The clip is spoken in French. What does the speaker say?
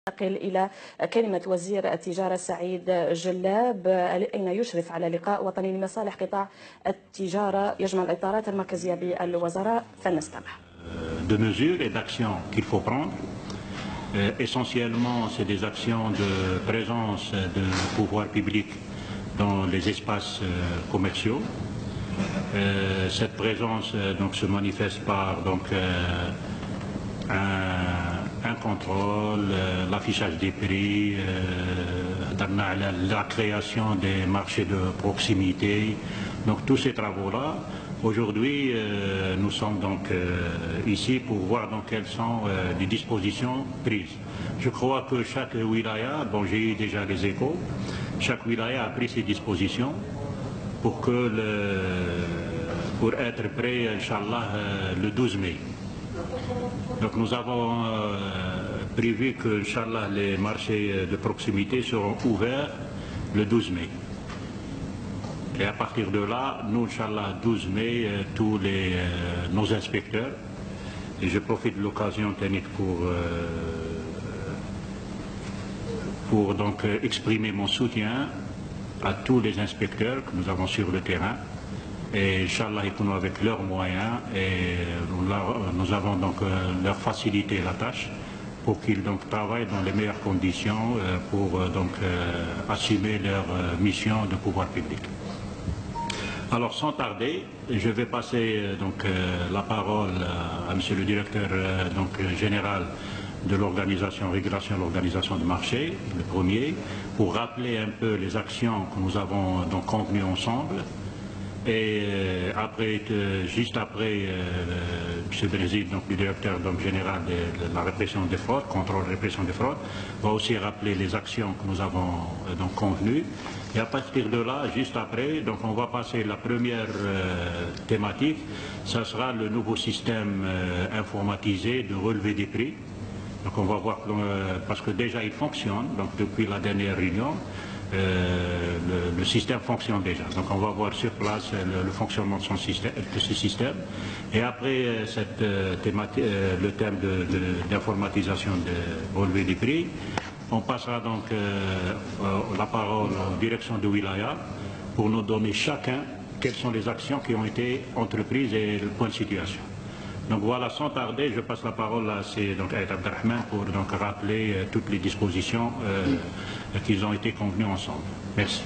ننتقل إلى كلمة وزير التجارة سعيد جلاب أين يشرف على لقاء وطني لمصالح قطاع التجارة يجمع الإطارات المركزية بالوزراء فلنستمع. De mesures et d'actions qu'il faut prendre. Essentiellement, c'est des actions de présence de pouvoir public dans les espaces commerciaux. Cette présence donc, se manifeste par donc, un contrôle, l'affichage des prix, la création des marchés de proximité. Donc tous ces travaux-là, aujourd'hui, nous sommes donc ici pour voir donc, quelles sont les dispositions prises. Je crois que chaque wilaya, bon j'ai eu déjà les échos, chaque wilaya a pris ses dispositions pour être prêt, Inch'Allah, le 12 mai. Donc nous avons prévu que, Inch'Allah, les marchés de proximité seront ouverts le 12 mai. Et à partir de là, nous, Inch'Allah, 12 mai, tous nos inspecteurs, et je profite de l'occasion pour donc exprimer mon soutien à tous les inspecteurs que nous avons sur le terrain. Et Inch'Allah, ils font avec leurs moyens et nous avons donc leur facilité la tâche pour qu'ils donc travaillent dans les meilleures conditions pour donc assumer leur mission de pouvoir public. Alors sans tarder, je vais passer donc la parole à Monsieur le directeur donc général de l'organisation, régulation et l'organisation de marché, le premier, pour rappeler un peu les actions que nous avons donc convenues ensemble. Et juste après, M. Brésil, donc le directeur donc, général de la répression des fraudes, contrôle répression des fraudes, va aussi rappeler les actions que nous avons donc convenues. Et à partir de là, juste après, donc on va passer la première thématique, ça sera le nouveau système informatisé de relevé des prix. Donc on va voir, parce que déjà il fonctionne, donc depuis la dernière réunion, le système fonctionne déjà. Donc on va voir sur place le fonctionnement de ce système. Et après le thème d'informatisation de relevé des prix, on passera donc la parole aux directions de wilaya pour nous donner chacun quelles sont les actions qui ont été entreprises et le point de situation. Donc voilà, sans tarder, je passe la parole à Aïd Abderrahmane pour donc rappeler toutes les dispositions qui ont été convenues ensemble. Merci.